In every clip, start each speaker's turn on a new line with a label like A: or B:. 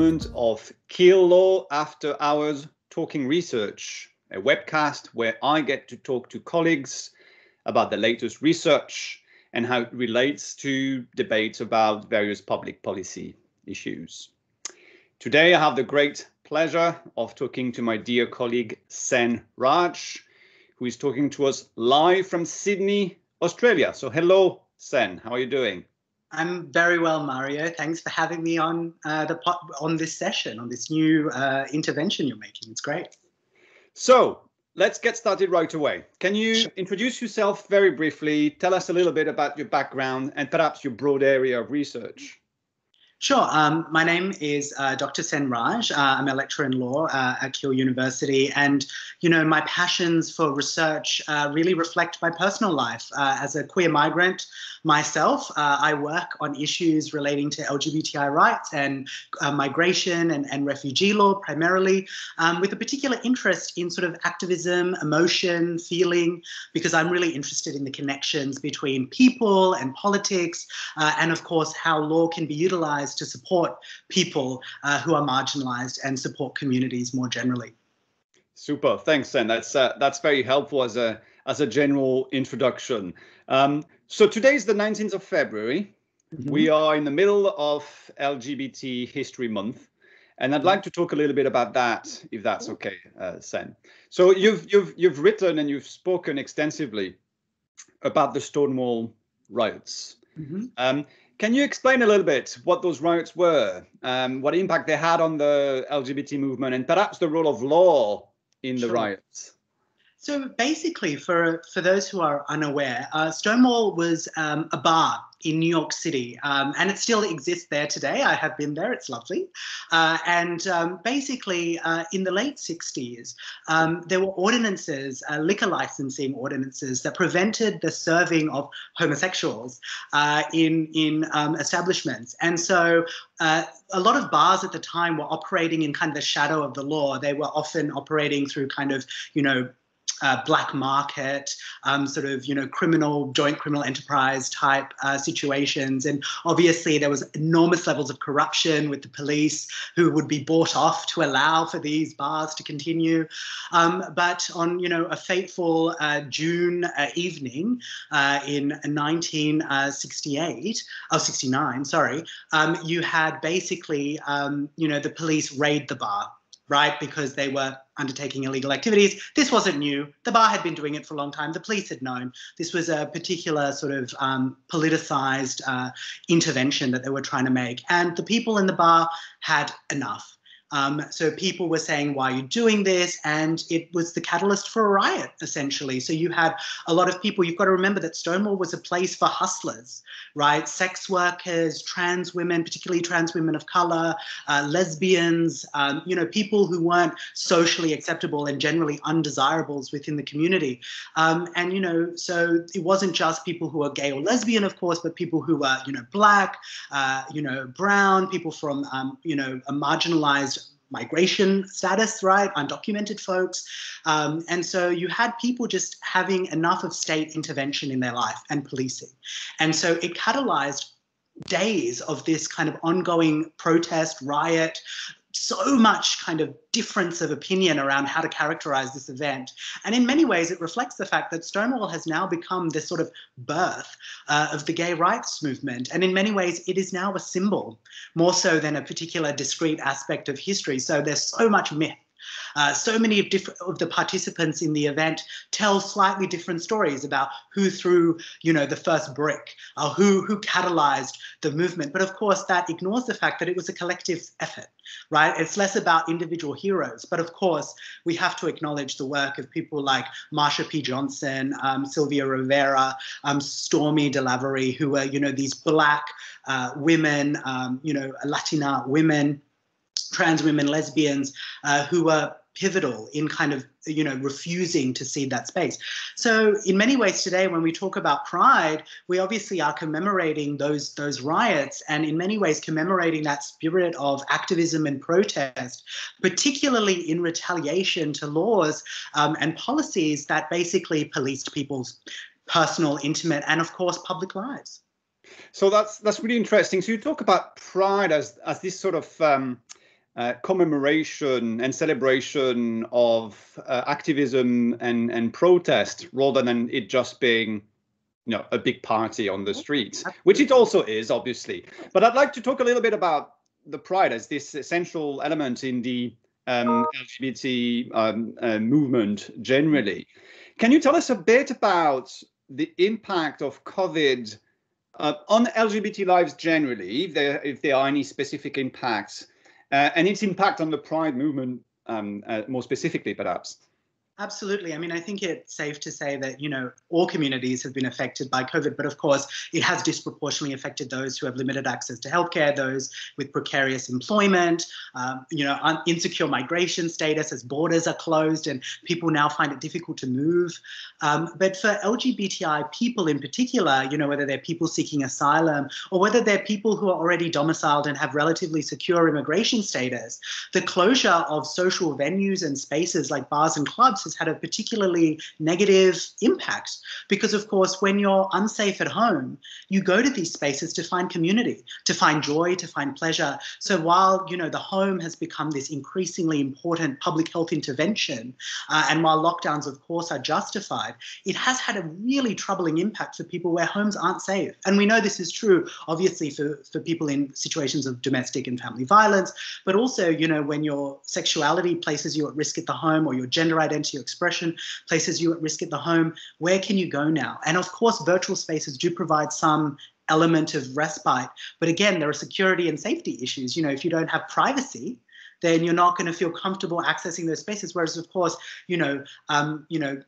A: installment of Keele Law After Hours Talking Research, a webcast where I get to talk to colleagues about the latest research and how it relates to debates about various public policy issues. Today, I have the great pleasure of talking to my dear colleague, Senthorun, who is talking to us live from Sydney, Australia. So hello, Sen, how are you doing?
B: I'm very well, Mario. Thanks for having me on this session, on this new intervention you're making. It's great.
A: So let's get started right away. Can you introduce yourself very briefly, tell us a little bit about your background and perhaps your broad area of research?
B: Sure. My name is Dr. Senthorun. I'm a lecturer in law at Keele University, and my passions for research really reflect my personal life. As a queer migrant myself, I work on issues relating to LGBTI rights and migration and refugee law primarily, with a particular interest in sort of activism, emotion, feeling, because I'm really interested in the connections between people and politics, and of course how law can be utilized to support people who are marginalized and support communities more generally.
A: Super, thanks, Sen. That's very helpful as a general introduction. So today's the 19th of February. Mm-hmm. We are in the middle of LGBT History Month, and I'd like to talk a little bit about that, if that's okay, Sen. So you've written and you've spoken extensively about the Stonewall Rights. Mm-hmm. Can you explain a little bit what those riots were, what impact they had on the LGBT movement, and perhaps the role of law in the riots?
B: So basically, for those who are unaware, Stonewall was a bar in New York City, and it still exists there today. I have been there, it's lovely. Basically, in the late 60s, there were ordinances, liquor licensing ordinances that prevented the serving of homosexuals in establishments. And so a lot of bars at the time were operating in kind of the shadow of the law. They were often operating through kind of, black market, sort of, joint criminal enterprise type situations. And obviously there was enormous levels of corruption with the police who would be bought off to allow for these bars to continue. But on, a fateful June evening in 1969, you had basically, the police raid the bar, right, because they were undertaking illegal activities. This wasn't new. The bar had been doing it for a long time. The police had known. This was a particular sort of politicized intervention that they were trying to make. And the people in the bar had enough. So people were saying, why are you doing this? And it was the catalyst for a riot, essentially. So you had a lot of people. You've got to remember that Stonewall was a place for hustlers, right? Sex workers, trans women, particularly trans women of color, lesbians, people who weren't socially acceptable and generally undesirables within the community. So it wasn't just people who are gay or lesbian, of course, but people who are, black, brown, people from, a marginalized migration status, right? Undocumented folks. And so you had people just having enough of state intervention in their life and policing. And so it catalyzed days of this kind of ongoing protest, riot, so much kind of difference of opinion around how to characterize this event. And in many ways, it reflects the fact that Stonewall has now become this sort of birth of the gay rights movement. And in many ways, it is now a symbol, more so than a particular discrete aspect of history. So there's so much myth. So many of the participants in the event tell slightly different stories about who threw, the first brick, or who catalyzed the movement. But of course, that ignores the fact that it was a collective effort, right? It's less about individual heroes. But of course, we have to acknowledge the work of people like Marsha P. Johnson, Sylvia Rivera, Stormy DeLavery, who were, these black women, Latina women, trans women, lesbians, who were pivotal in kind of, refusing to cede that space. So in many ways today, when we talk about Pride, we obviously are commemorating those riots, and in many ways commemorating that spirit of activism and protest, particularly in retaliation to laws and policies that basically policed people's personal, intimate, and of course, public lives.
A: So that's really interesting. So you talk about Pride as this sort of commemoration and celebration of activism and protest, rather than it just being, you know, a big party on the streets, which it also is, obviously. But I'd like to talk a little bit about the Pride as this essential element in the LGBT movement generally. Can you tell us a bit about the impact of COVID on LGBT lives generally, if there are any specific impacts, and its impact on the Pride movement more specifically, perhaps?
B: Absolutely. I mean, I think it's safe to say that, you know, all communities have been affected by COVID, but of course, it has disproportionately affected those who have limited access to healthcare, those with precarious employment, you know, insecure migration status as borders are closed and people now find it difficult to move. But for LGBTI people in particular, you know, whether they're people seeking asylum or whether they're people who are already domiciled and have relatively secure immigration status, the closure of social venues and spaces like bars and clubs has had a particularly negative impact because, of course, when you're unsafe at home, you go to these spaces to find community, to find joy, to find pleasure. So while, you know, the home has become this increasingly important public health intervention, and while lockdowns, of course, are justified, it has had a really troubling impact for people where homes aren't safe. And we know this is true, obviously, for people in situations of domestic and family violence, but also, you know, when your sexuality places you at risk at the home or your gender identity expression places you at risk at the home, where can you go now? And of course, virtual spaces do provide some element of respite. But again, there are security and safety issues. You know, if you don't have privacy, then you're not going to feel comfortable accessing those spaces. Whereas, of course,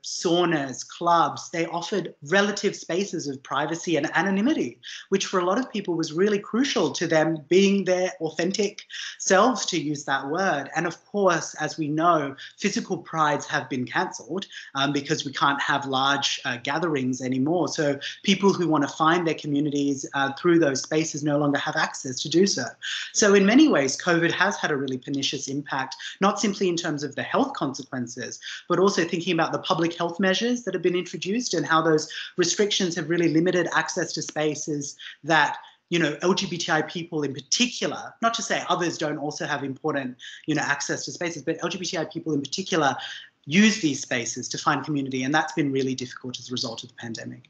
B: saunas, clubs, they offered relative spaces of privacy and anonymity, which for a lot of people was really crucial to them being their authentic selves, to use that word. And of course, as we know, physical prides have been cancelled because we can't have large gatherings anymore. So people who want to find their communities through those spaces no longer have access to do so. So in many ways, COVID has had a really pernicious impact, not simply in terms of the health consequences, but also thinking about the public health measures that have been introduced and how those restrictions have really limited access to spaces that, you know, LGBTI people in particular, not to say others don't also have important, you know, access to spaces, but LGBTI people in particular use these spaces to find community. And that's been really difficult as a result of the pandemic.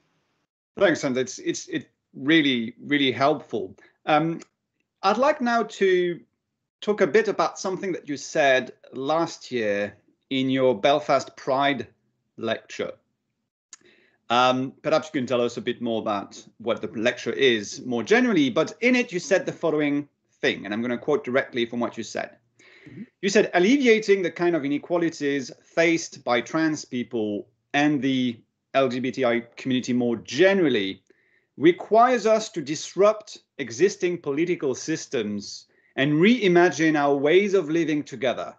A: Thanks, and it's really, really helpful. I'd like now to talk a bit about something that you said last year in your Belfast Pride lecture. Perhaps you can tell us a bit more about what the lecture is more generally, but in it you said the following thing, and I'm going to quote directly from what you said. Mm-hmm. You said, alleviating the kind of inequalities faced by trans people and the LGBTI community more generally requires us to disrupt existing political systems and reimagine our ways of living together.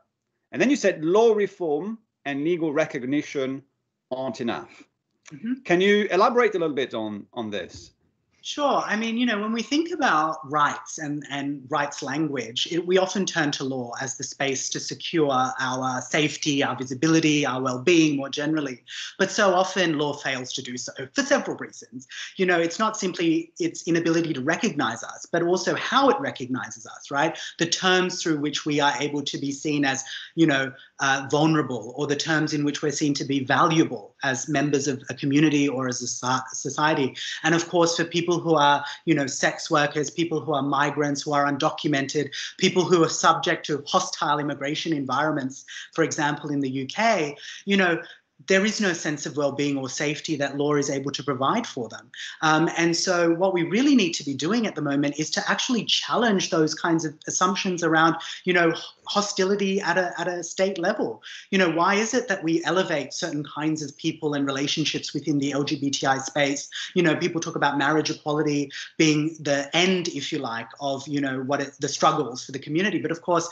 A: And then you said law reform and legal recognition aren't enough. Mm-hmm. Can you elaborate a little bit on this?
B: Sure. I mean, you know, when we think about rights and rights language, we often turn to law as the space to secure our safety, our visibility, our well-being more generally. But so often law fails to do so for several reasons. You know, it's not simply its inability to recognize us, but also how it recognizes us, right? The terms through which we are able to be seen as, you know, vulnerable, or the terms in which we're seen to be valuable as members of a community or as a society. And of course, for people who are, you know, sex workers, people who are migrants, who are undocumented, people who are subject to hostile immigration environments, for example, in the UK, you know, there is no sense of well-being or safety that law is able to provide for them. And so what we really need to be doing at the moment is to actually challenge those kinds of assumptions around, you know, hostility at a state level. You know, why is it that we elevate certain kinds of people and relationships within the LGBTI space? You know, people talk about marriage equality being the end, if you like, of, you know, the struggles for the community. But of course,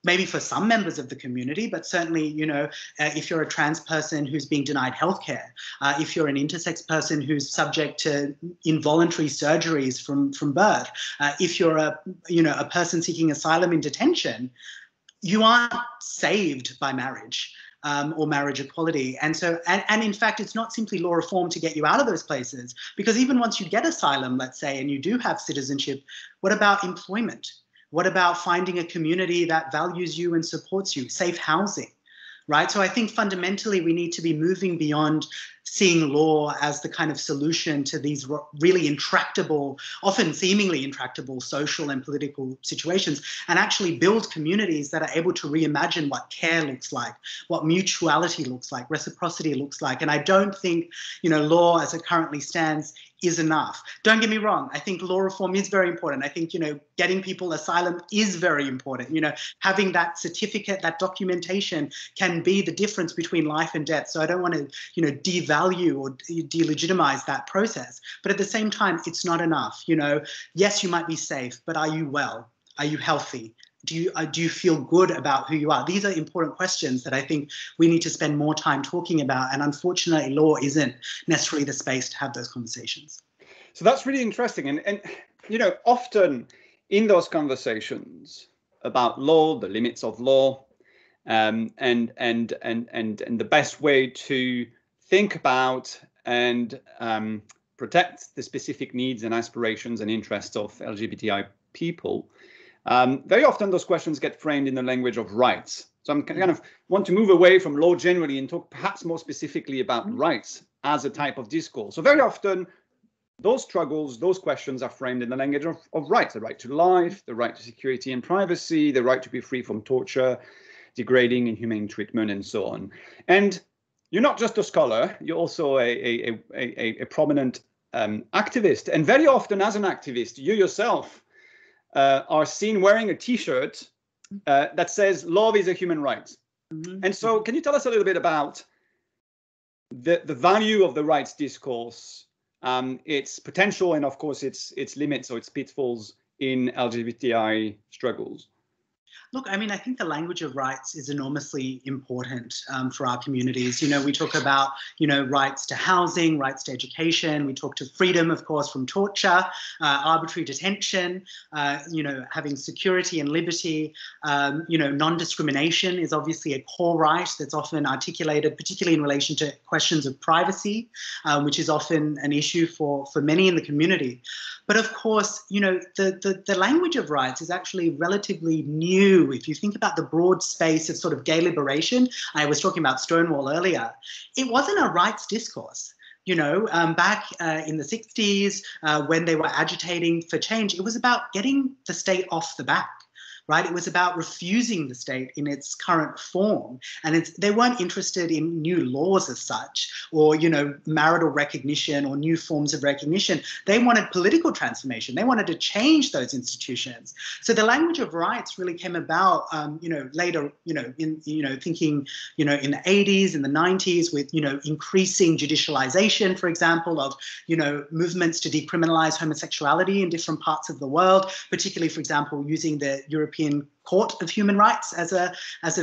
B: maybe for some members of the community, but certainly, you know, if you're a trans person who's being denied healthcare, if you're an intersex person who's subject to involuntary surgeries from birth, if you're a person seeking asylum in detention, you aren't saved by marriage. Or marriage equality. And so, and in fact, it's not simply law reform to get you out of those places, because even once you get asylum, let's say, and you do have citizenship, what about employment? What about finding a community that values you and supports you? Safe housing, right? So I think fundamentally we need to be moving beyond seeing law as the kind of solution to these really intractable, often seemingly intractable social and political situations, and actually build communities that are able to reimagine what care looks like, what mutuality looks like, reciprocity looks like. And I don't think, law as it currently stands is enough. Don't get me wrong. I think law reform is very important. I think, getting people asylum is very important. Having that certificate, that documentation can be the difference between life and death. So I don't want to, devalue or delegitimize that process. But at the same time, it's not enough. Yes, you might be safe, but are you well? Are you healthy? Do you feel good about who you are? These are important questions that I think we need to spend more time talking about. And unfortunately, law isn't necessarily the space to have those conversations.
A: So that's really interesting. And often in those conversations about law, the limits of law, and the best way to think about and protect the specific needs and aspirations and interests of LGBTI people, very often those questions get framed in the language of rights. So I'm kind of want to move away from law generally and talk perhaps more specifically about rights as a type of discourse. So very often those struggles, those questions are framed in the language of rights: the right to life, the right to security and privacy, the right to be free from torture, degrading, inhumane treatment, and so on. And you're not just a scholar, you're also a prominent activist. And very often as an activist, you yourself are seen wearing a T-shirt that says love is a human right. And so can you tell us a little bit about the value of the rights discourse, its potential, and of course its limits or its pitfalls in LGBTI struggles?
B: Look, I mean, I think the language of rights is enormously important for our communities. We talk about, rights to housing, rights to education. We talk to freedom, of course, from torture, arbitrary detention, having security and liberty. Non-discrimination is obviously a core right that's often articulated, particularly in relation to questions of privacy, which is often an issue for many in the community. But of course, the language of rights is actually relatively new. If you think about the broad space of sort of gay liberation, I was talking about Stonewall earlier, it wasn't a rights discourse. Back in the 60s, when they were agitating for change, it was about getting the state off the back. Right? It was about refusing the state in its current form. And they weren't interested in new laws as such, or, marital recognition or new forms of recognition. They wanted political transformation. They wanted to change those institutions. So the language of rights really came about, later, thinking, in the 80s, in the 90s with, increasing judicialization, for example, of, movements to decriminalize homosexuality in different parts of the world, particularly, for example, using the European Court of Human Rights as a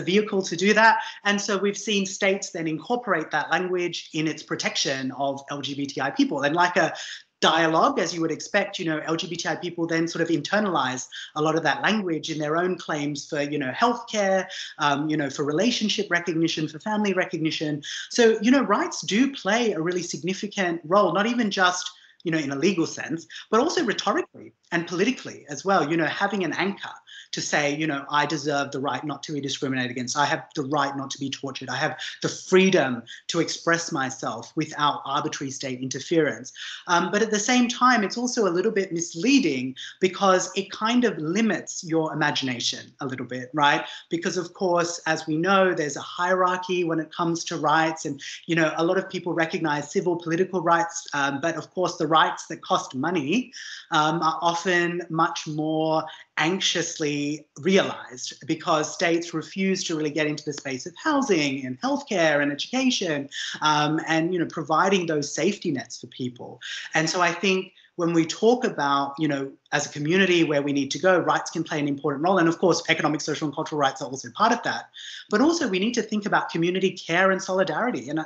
B: vehicle to do that. And so we've seen states then incorporate that language in its protection of LGBTI people. And like a dialogue, as you would expect, LGBTI people then sort of internalize a lot of that language in their own claims for, healthcare, for relationship recognition, for family recognition. So, rights do play a really significant role, not even just in a legal sense, but also rhetorically and politically as well, having an anchor to say, I deserve the right not to be discriminated against. I have the right not to be tortured. I have the freedom to express myself without arbitrary state interference. But at the same time, it's also a little bit misleading because it kind of limits your imagination a little bit, right? Because of course, as we know, there's a hierarchy when it comes to rights, and, a lot of people recognize civil political rights, but of course the rights that cost money are often much more anxiously realized because states refuse to really get into the space of housing and healthcare and education, and providing those safety nets for people. And so I think when we talk about, as a community where we need to go, rights can play an important role. And of course, economic, social, and cultural rights are also part of that. But also we need to think about community care and solidarity. And,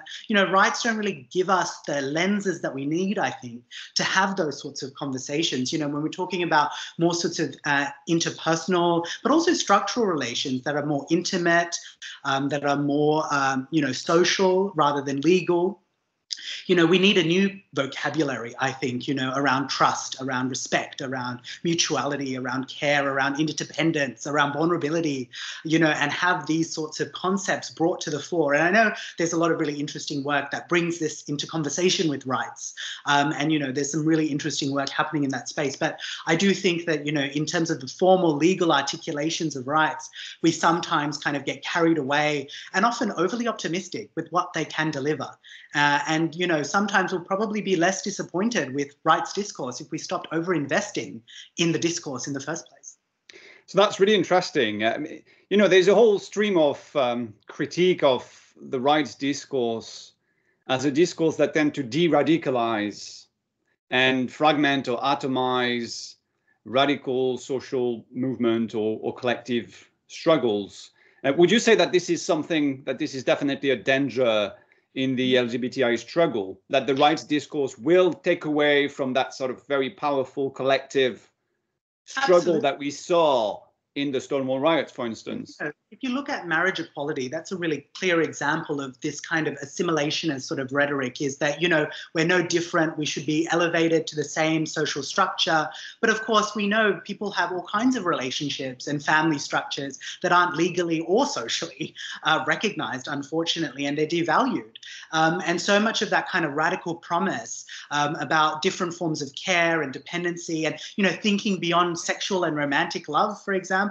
B: rights don't really give us the lenses that we need, I think, to have those sorts of conversations. When we're talking about more sorts of interpersonal, but also structural relations that are more intimate, that are more, social rather than legal. we need a new vocabulary, I think, around trust, around respect, around mutuality, around care, around interdependence, around vulnerability, and have these sorts of concepts brought to the fore. And I know there's a lot of really interesting work that brings this into conversation with rights. And there's some really interesting work happening in that space. But I do think that, in terms of the formal legal articulations of rights, we sometimes kind of get carried away and often overly optimistic with what they can deliver. And sometimes we'll probably be less disappointed with rights discourse if we stopped over-investing in the discourse in the first place.
A: So that's really interesting. There's a whole stream of critique of the rights discourse as a discourse that tend to de-radicalize and fragment or atomize radical social movement or collective struggles. Would you say that this is definitely a danger in the LGBTI struggle, that the rights discourse will take away from that sort of very powerful collective struggle
B: Absolutely.
A: that we saw in the Stonewall Riots, for instance?
B: If you look at marriage equality, that's a really clear example of this kind of assimilationist sort of rhetoric, is that, we're no different, we should be elevated to the same social structure. But of course, we know people have all kinds of relationships and family structures that aren't legally or socially recognized, unfortunately, and they're devalued. And so much of that kind of radical promise about different forms of care and dependency and, thinking beyond sexual and romantic love, for example,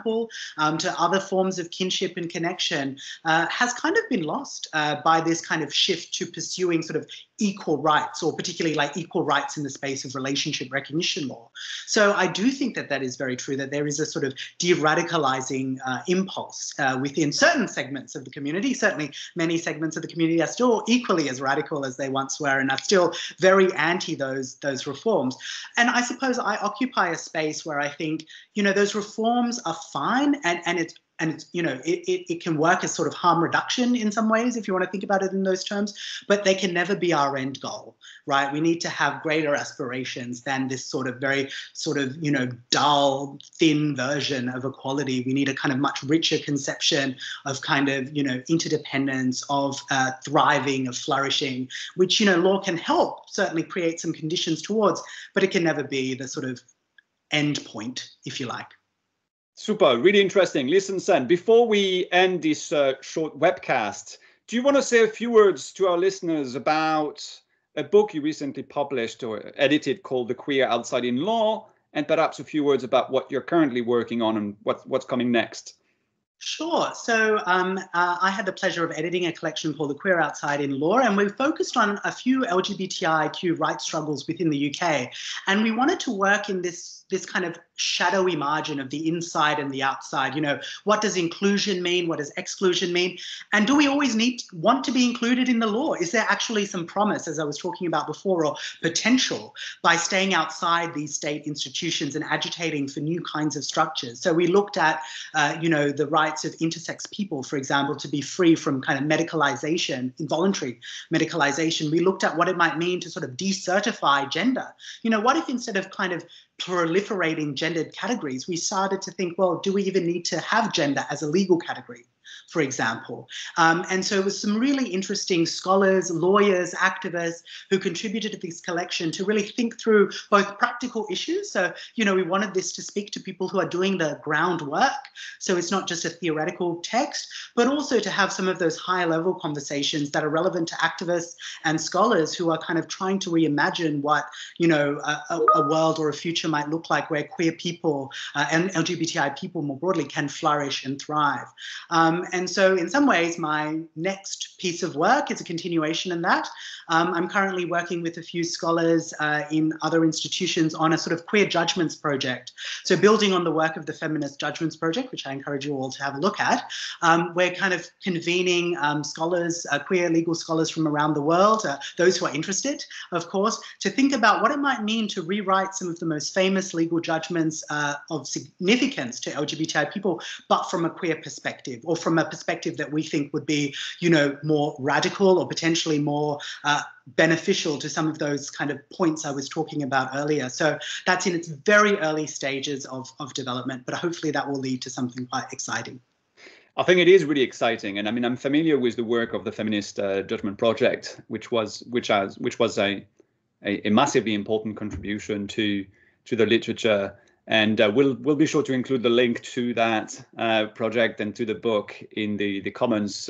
B: to other forms of kinship and connection has kind of been lost by this kind of shift to pursuing sort of equal rights, or particularly like equal rights in the space of relationship recognition law. So I do think that that is very true, that there is a sort of de-radicalizing impulse within certain segments of the community. Certainly many segments of the community are still equally as radical as they once were and are still very anti those reforms. And I suppose I occupy a space where I think, those reforms are fine, and it's it can work as sort of harm reduction in some ways, if you want to think about it in those terms, but they can never be our end goal, right? We need to have greater aspirations than this sort of very sort of, dull, thin version of equality. We need a kind of much richer conception of kind of, interdependence, of thriving, of flourishing, which, law can help certainly create some conditions towards, but it can never be the sort of end point, if you like.
A: Super, really interesting. Listen, Sen, before we end this short webcast, do you want to say a few words to our listeners about a book you recently published or edited called The Queer Outside in Law, and perhaps a few words about what you're currently working on and what's coming next?
B: Sure. So I had the pleasure of editing a collection called The Queer Outside in Law, and we focused on a few LGBTIQ rights struggles within the UK. And we wanted to work in this kind of shadowy margin of the inside and the outside. What does inclusion mean? What does exclusion mean? And do we always want to be included in the law? Is there actually some promise, as I was talking about before, or potential by staying outside these state institutions and agitating for new kinds of structures? So we looked at, the rights of intersex people, for example, to be free from kind of medicalization, involuntary medicalization. We looked at what it might mean to sort of decertify gender. What if instead of kind of proliferating gendered categories, we started to think, well, do we even need to have gender as a legal category, for example? And so it was some really interesting scholars, lawyers, activists who contributed to this collection to really think through both practical issues. So, we wanted this to speak to people who are doing the groundwork. So it's not just a theoretical text, but also to have some of those higher level conversations that are relevant to activists and scholars who are kind of trying to reimagine what, a world or a future might look like where queer people and LGBTI people more broadly can flourish and thrive. And so in some ways, my next piece of work is a continuation in that. I'm currently working with a few scholars in other institutions on a sort of queer judgments project. So building on the work of the Feminist Judgments Project, which I encourage you all to have a look at, we're kind of convening scholars, queer legal scholars from around the world, those who are interested, of course, to think about what it might mean to rewrite some of the most famous legal judgments of significance to LGBTI people, but from a queer perspective, or from a perspective that we think would be, more radical or potentially more beneficial to some of those kind of points I was talking about earlier. So that's in its very early stages of development, but hopefully that will lead to something quite exciting.
A: I think it is really exciting, and I mean, I'm familiar with the work of the Feminist Judgment Project, which was a massively important contribution to the literature, and we'll be sure to include the link to that project and to the book in the comments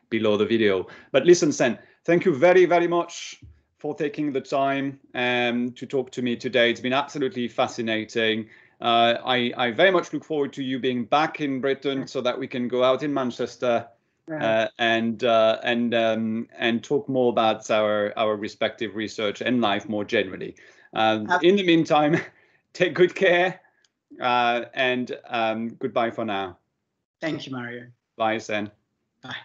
A: below the video. But listen, Sen, thank you very, very much for taking the time to talk to me today. It's been absolutely fascinating. I very much look forward to you being back in Britain so that we can go out in Manchester and talk more about our respective research and life more generally. In the meantime, take good care and goodbye for now.
B: Thank you, Mario.
A: Bye, Sen.
B: Bye.